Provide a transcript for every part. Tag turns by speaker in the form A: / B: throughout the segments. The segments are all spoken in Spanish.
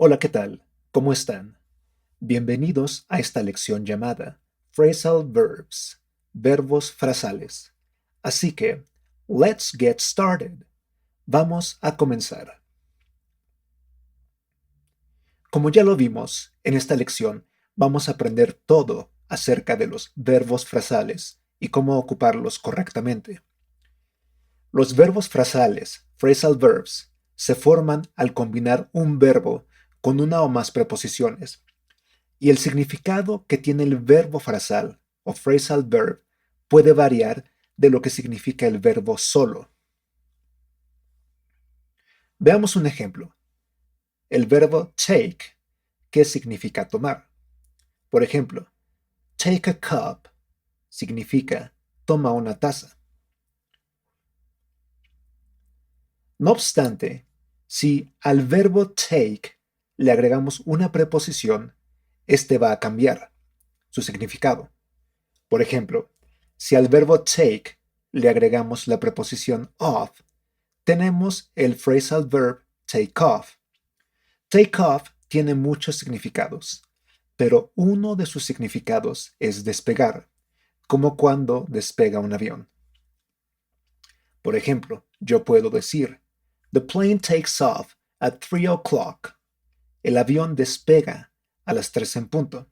A: Hola, ¿qué tal? ¿Cómo están? Bienvenidos a esta lección llamada Phrasal Verbs, verbos frasales. Así que, let's get started. Vamos a comenzar. Como ya lo vimos, en esta lección vamos a aprender todo acerca de los verbos frasales y cómo ocuparlos correctamente. Los verbos frasales, phrasal verbs, se forman al combinar un verbo con una o más preposiciones. Y el significado que tiene el verbo frasal o phrasal verb puede variar de lo que significa el verbo solo. Veamos un ejemplo. El verbo take, que significa tomar. Por ejemplo, take a cup significa toma una taza. No obstante, si al verbo take le agregamos una preposición, este va a cambiar su significado. Por ejemplo, si al verbo take le agregamos la preposición of, tenemos el phrasal verb take off. Take off tiene muchos significados, pero uno de sus significados es despegar, como cuando despega un avión. Por ejemplo, yo puedo decir, The plane takes off at 3 o'clock. El avión despega a las 3 en punto.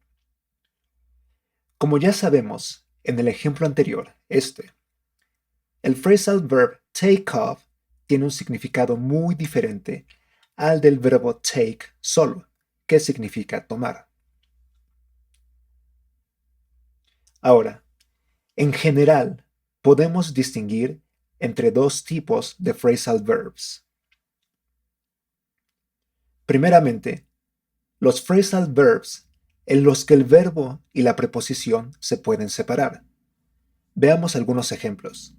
A: Como ya sabemos, en el ejemplo anterior, el phrasal verb take off tiene un significado muy diferente al del verbo take solo, que significa tomar. Ahora, en general, podemos distinguir entre dos tipos de phrasal verbs. Primeramente, los phrasal verbs en los que el verbo y la preposición se pueden separar. Veamos algunos ejemplos.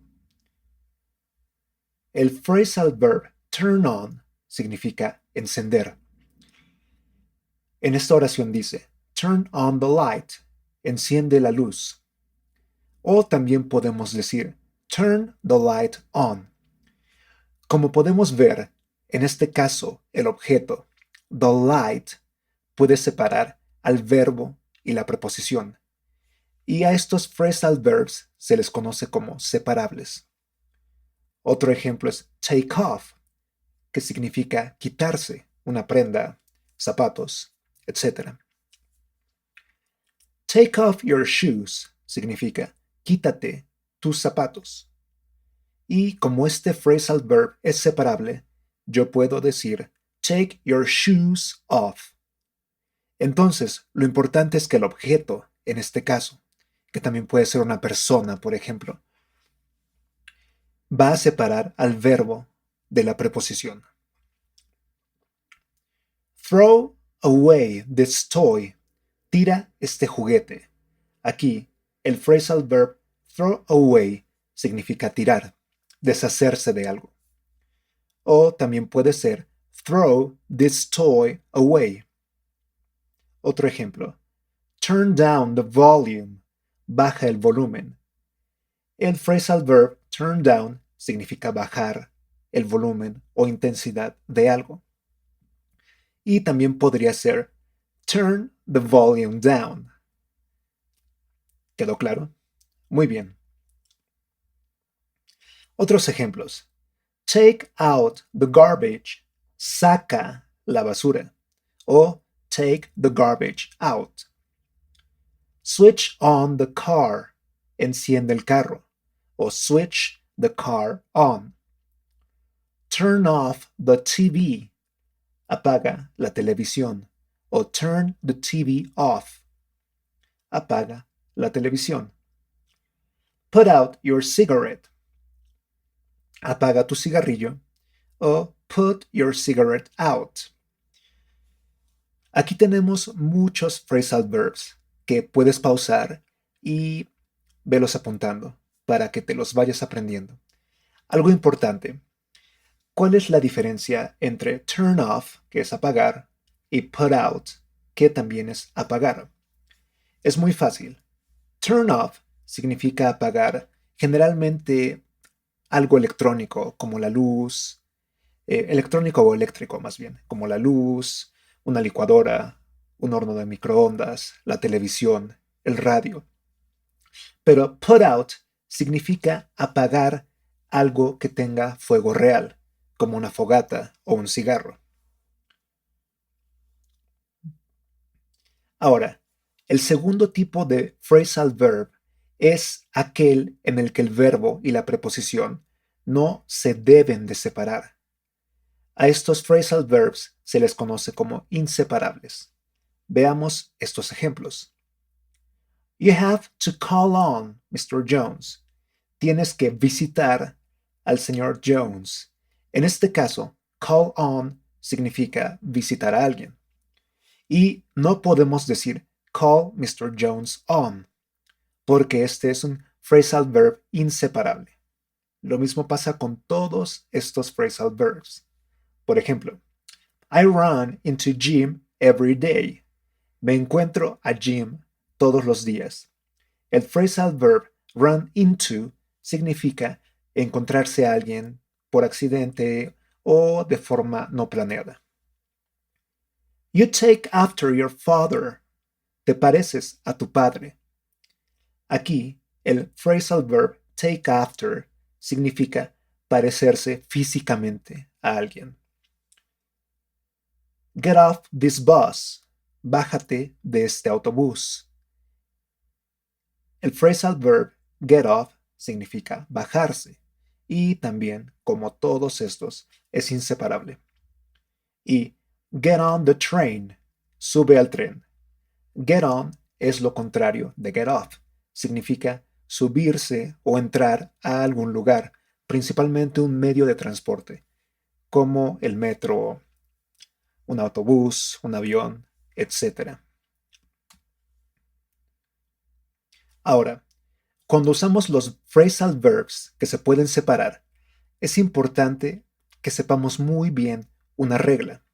A: El phrasal verb turn on significa encender. En esta oración dice, turn on the light, enciende la luz. O también podemos decir, turn the light on. Como podemos ver, en este caso, el objeto, the light, puede separar al verbo y la preposición. Y a estos phrasal verbs se les conoce como separables. Otro ejemplo es take off, que significa quitarse una prenda, zapatos, etc. Take off your shoes significa quítate tus zapatos. Y como este phrasal verb es separable, yo puedo decir take your shoes off. Entonces, lo importante es que el objeto, en este caso, que también puede ser una persona, por ejemplo, va a separar al verbo de la preposición. Throw away this toy. Tira este juguete. Aquí, el phrasal verb throw away significa tirar, deshacerse de algo. O también puede ser throw this toy away. Otro ejemplo. Turn down the volume. Baja el volumen. El phrasal verb turn down significa bajar el volumen o intensidad de algo. Y también podría ser turn the volume down. ¿Quedó claro? Muy bien. Otros ejemplos. Take out the garbage. Saca la basura. O take the garbage out. Switch on the car. Enciende el carro. O switch the car on. Turn off the TV. Apaga la televisión. O turn the TV off. Apaga la televisión. Put out your cigarette. Apaga tu cigarrillo. O put your cigarette out. Aquí tenemos muchos phrasal verbs que puedes pausar y velos apuntando para que te los vayas aprendiendo. Algo importante. ¿Cuál es la diferencia entre turn off, que es apagar, y put out, que también es apagar? Es muy fácil. Turn off significa apagar generalmente algo electrónico, como la luz, electrónico o eléctrico más bien, como la luz, una licuadora, un horno de microondas, la televisión, el radio. Pero put out significa apagar algo que tenga fuego real, como una fogata o un cigarro. Ahora, el segundo tipo de phrasal verb es aquel en el que el verbo y la preposición no se deben de separar. A estos phrasal verbs se les conoce como inseparables. Veamos estos ejemplos. You have to call on Mr. Jones. Tienes que visitar al señor Jones. En este caso, call on significa visitar a alguien. Y no podemos decir call Mr. Jones on, porque este es un phrasal verb inseparable. Lo mismo pasa con todos estos phrasal verbs. Por ejemplo, I run into Jim every day. Me encuentro a Jim todos los días. El phrasal verb run into significa encontrarse a alguien por accidente o de forma no planeada. You take after your father. Te pareces a tu padre. Aquí, el phrasal verb take after significa parecerse físicamente a alguien. Get off this bus. Bájate de este autobús. El phrasal verb get off significa bajarse y también, como todos estos, es inseparable. Y get on the train, sube al tren. Get on es lo contrario de get off, significa subirse o entrar a algún lugar, principalmente un medio de transporte, como el metro, un autobús, un avión, etc. Ahora, cuando usamos los phrasal verbs que se pueden separar, es importante que sepamos muy bien una regla.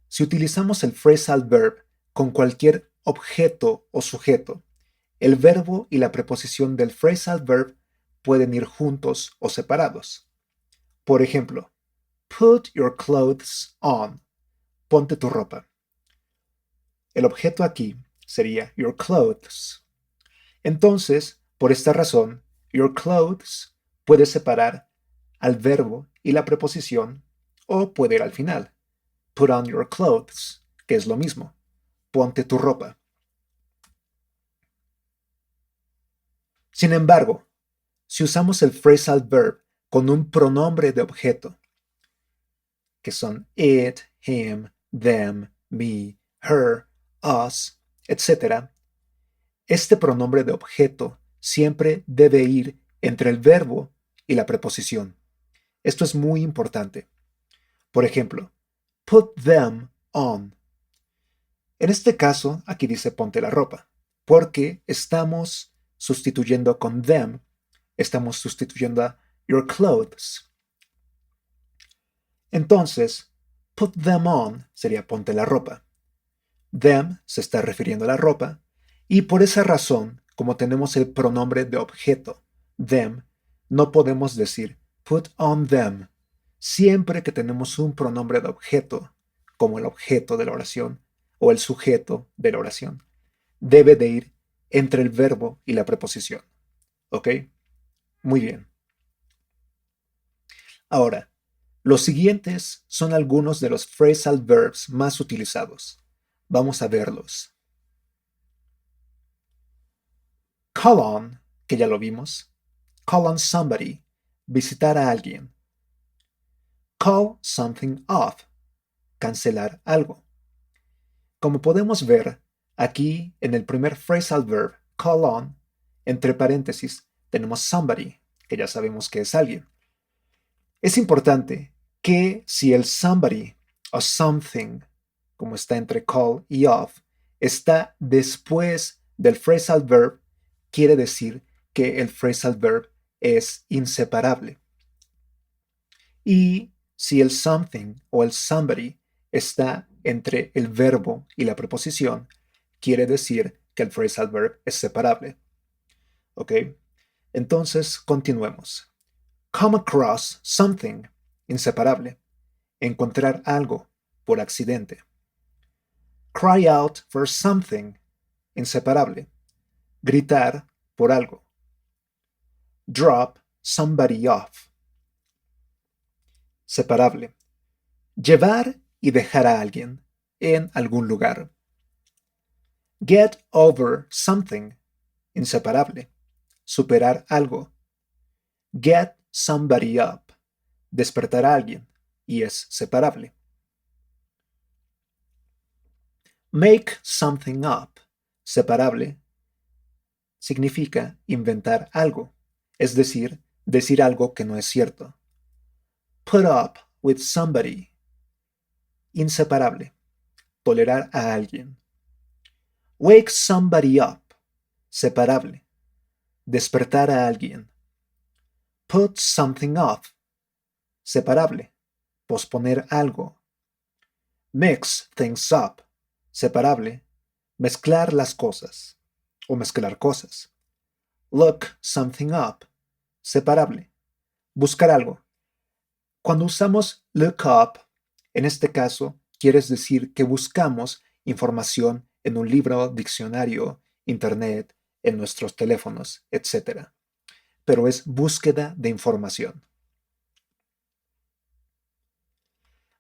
A: Si utilizamos el phrasal verb con cualquier objeto o sujeto, el verbo y la preposición del phrasal verb pueden ir juntos o separados. Por ejemplo, put your clothes on. Ponte tu ropa. El objeto aquí sería your clothes. Entonces, por esta razón, your clothes puede separar al verbo y la preposición o puede ir al final. Put on your clothes, que es lo mismo. Ponte tu ropa. Sin embargo, si usamos el phrasal verb con un pronombre de objeto, que son it, him, them, me, her, us, etc., este pronombre de objeto siempre debe ir entre el verbo y la preposición. Esto es muy importante. Por ejemplo, put them on. En este caso, aquí dice ponte la ropa, porque estamos sustituyendo con them, estamos sustituyendo a your clothes. Entonces, put them on sería ponte la ropa. Them se está refiriendo a la ropa, y por esa razón, como tenemos el pronombre de objeto, them, no podemos decir put on them. Siempre que tenemos un pronombre de objeto, como el objeto de la oración o el sujeto de la oración, debe de ir entre el verbo y la preposición. ¿Ok? Muy bien. Ahora, los siguientes son algunos de los phrasal verbs más utilizados. Vamos a verlos. Call on, que ya lo vimos. Call on somebody, visitar a alguien. Call something off, cancelar algo. Como podemos ver, aquí en el primer phrasal verb, call on, entre paréntesis, tenemos somebody, que ya sabemos que es alguien. Es importante que si el somebody o something, como está entre call y off, está después del phrasal verb, quiere decir que el phrasal verb es inseparable. Y si el something o el somebody está entre el verbo y la preposición, quiere decir que el phrasal verb es separable. ¿Ok? Entonces, continuemos. Come across something, inseparable. Encontrar algo por accidente. Cry out for something, inseparable. Gritar por algo. Drop somebody off, separable. Llevar y dejar a alguien en algún lugar. Get over something, inseparable. Superar algo. Get somebody up, despertar a alguien, y es separable. Make something up, separable, significa inventar algo, es decir algo que no es cierto. Put up with somebody, inseparable, tolerar a alguien. Wake somebody up, separable, despertar a alguien. Put something off, separable, posponer algo. Mix things up, separable, mezclar las cosas o mezclar cosas. Look something up, separable, buscar algo. Cuando usamos look up, en este caso, quieres decir que buscamos información en un libro, diccionario, internet, en nuestros teléfonos, etc. Pero es búsqueda de información.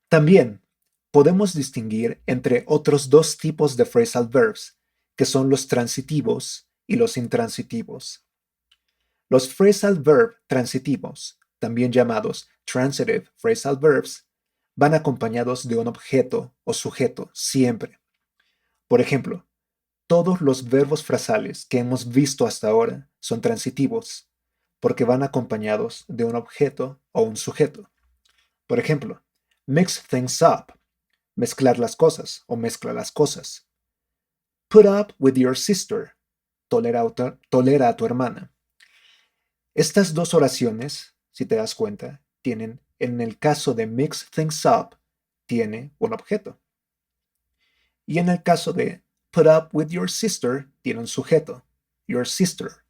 A: También podemos distinguir entre otros dos tipos de phrasal verbs, que son los transitivos y los intransitivos. Los phrasal verb transitivos, también llamados transitive phrasal verbs, van acompañados de un objeto o sujeto siempre. Por ejemplo, todos los verbos frasales que hemos visto hasta ahora son transitivos, porque van acompañados de un objeto o un sujeto. Por ejemplo, mix things up, mezclar las cosas o mezcla las cosas. Put up with your sister, tolera a tu hermana. Estas dos oraciones, si te das cuenta, tienen, en el caso de mix things up, tiene un objeto. Y en el caso de put up with your sister, tiene un sujeto, your sister.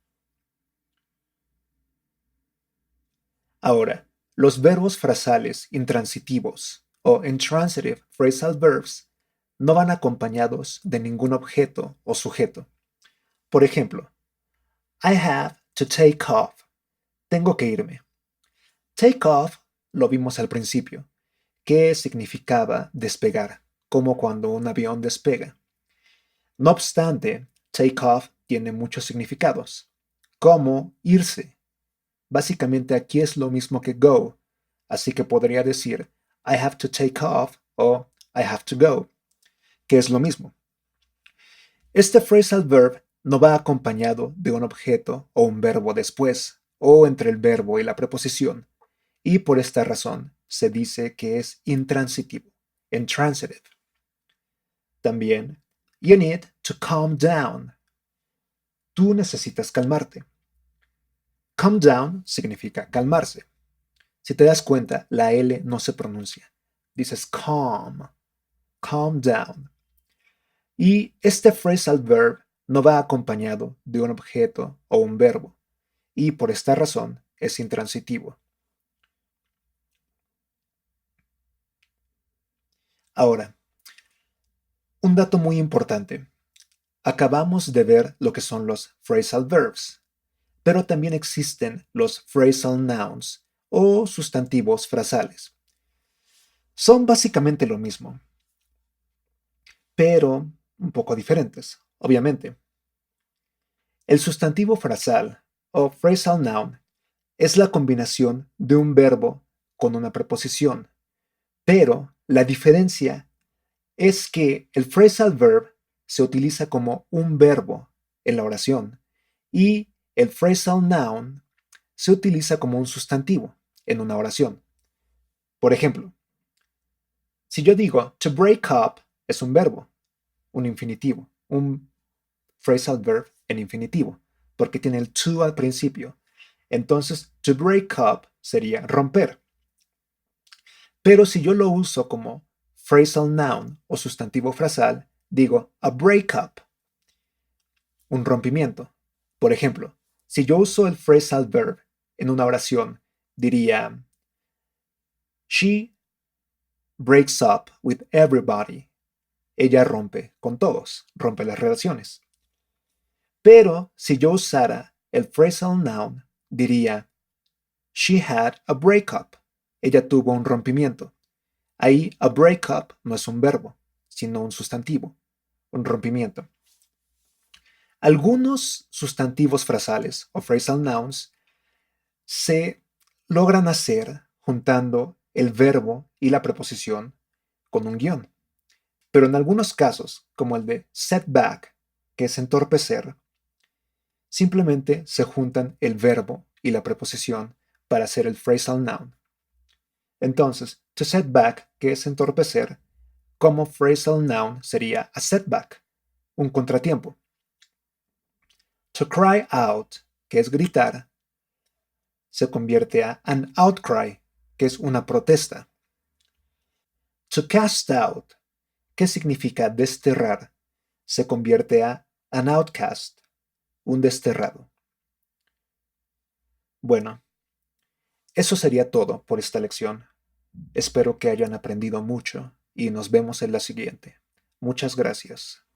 A: Ahora, los verbos frasales intransitivos o intransitive phrasal verbs no van acompañados de ningún objeto o sujeto. Por ejemplo, I have to take off. Tengo que irme. Take off lo vimos al principio, que significaba despegar, como cuando un avión despega. No obstante, take off tiene muchos significados, como irse. Básicamente aquí es lo mismo que go, así que podría decir I have to take off o I have to go, que es lo mismo. Este phrasal verb no va acompañado de un objeto o un verbo después, o entre el verbo y la preposición, y por esta razón se dice que es intransitivo, intransitive. También, you need to calm down. Tú necesitas calmarte. Calm down significa calmarse. Si te das cuenta, la L no se pronuncia. Dices calm, calm down. Y este phrasal verb no va acompañado de un objeto o un verbo, y por esta razón es intransitivo. Ahora, un dato muy importante. Acabamos de ver lo que son los phrasal verbs, pero también existen los phrasal nouns o sustantivos frasales. Son básicamente lo mismo, pero un poco diferentes, obviamente. El sustantivo frasal o phrasal noun es la combinación de un verbo con una preposición, pero la diferencia es que el phrasal verb se utiliza como un verbo en la oración y el phrasal noun se utiliza como un sustantivo en una oración. Por ejemplo, si yo digo to break up es un verbo, un infinitivo, un phrasal verb en infinitivo, porque tiene el to al principio. Entonces, to break up sería romper. Pero si yo lo uso como phrasal noun o sustantivo frasal, digo a breakup, un rompimiento. Por ejemplo, si yo uso el phrasal verb en una oración, diría she breaks up with everybody. ella rompe con todos, rompe las relaciones. Pero si yo usara el phrasal noun, diría, she had a breakup. Ella tuvo un rompimiento. Ahí a breakup no es un verbo, sino un sustantivo, un rompimiento. Algunos sustantivos frasales o phrasal nouns se logran hacer juntando el verbo y la preposición con un guión. Pero en algunos casos, como el de set back, que es entorpecer, simplemente se juntan el verbo y la preposición para hacer el phrasal noun. Entonces, to set back, que es entorpecer, como phrasal noun sería a setback, un contratiempo. To cry out, que es gritar, se convierte a an outcry, que es una protesta. To cast out, que significa desterrar, se convierte a an outcast, un desterrado. Bueno, eso sería todo por esta lección. Espero que hayan aprendido mucho y nos vemos en la siguiente. Muchas gracias.